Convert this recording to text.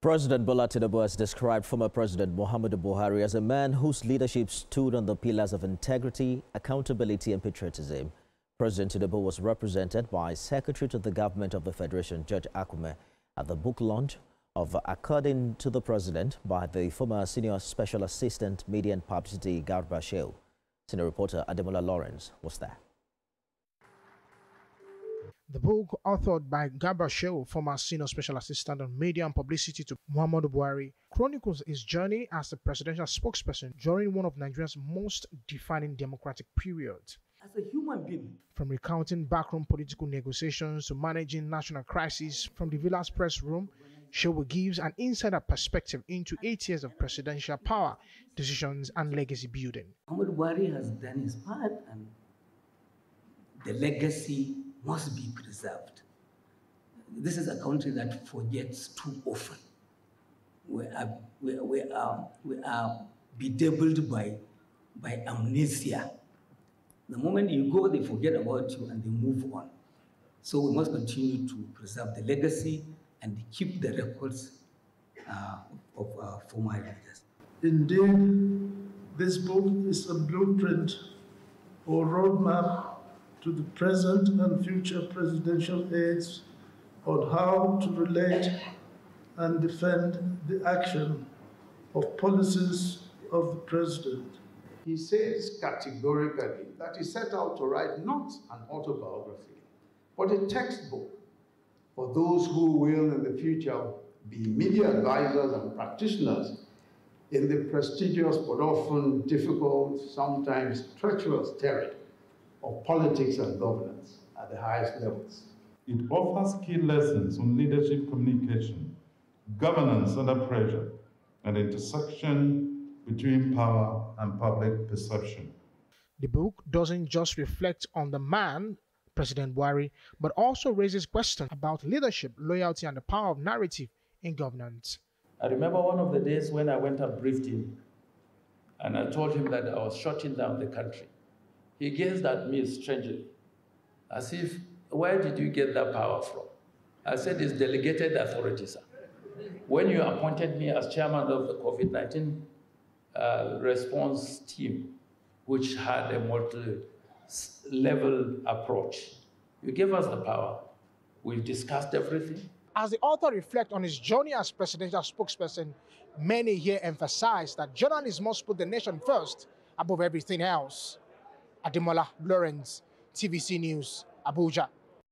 President Bola Tinubu has described former President Muhammadu Buhari as a man whose leadership stood on the pillars of integrity, accountability and patriotism. President Tinubu was represented by Secretary to the Government of the Federation, George Akume, at the book launch of According to the President by the former Senior Special Assistant Media and Publicity, Garba Shehu. Senior reporter Ademola Lawrence was there. The book, authored by Garba Shehu, former Senior Special Assistant on Media and Publicity to Muhammadu Buhari, chronicles his journey as the presidential spokesperson during one of Nigeria's most defining democratic periods. As a human being, from recounting backroom political negotiations to managing national crises from the Villa's press room, Shehu gives an insider perspective into 8 years of presidential power, decisions and legacy building. Muhammadu Buhari has done his part and the legacy must be preserved. This is a country that forgets too often. We are bedeviled by amnesia. The moment you go, they forget about you and they move on. So we must continue to preserve the legacy and keep the records of former leaders. Indeed, this book is a blueprint or roadmap to the present and future presidential aides on how to relate and defend the action of policies of the president. He says categorically that he set out to write not an autobiography, but a textbook for those who will in the future be media advisors and practitioners in the prestigious but often difficult, sometimes treacherous terrain of politics and governance at the highest levels. It offers key lessons on leadership communication, governance under pressure, and intersection between power and public perception. The book doesn't just reflect on the man, President Buhari, but also raises questions about leadership, loyalty, and the power of narrative in governance. I remember one of the days when I went and briefed him, and I told him that I was shutting down the country. He gazed at me strangely, as if, where did you get that power from? I said, it's delegated authority, sir. When you appointed me as chairman of the COVID-19 response team, which had a multi-level approach, you gave us the power. We've discussed everything. As the author reflects on his journey as presidential spokesperson, many here emphasize that journalists must put the nation first above everything else. Ademola Lawrence, TVC News, Abuja.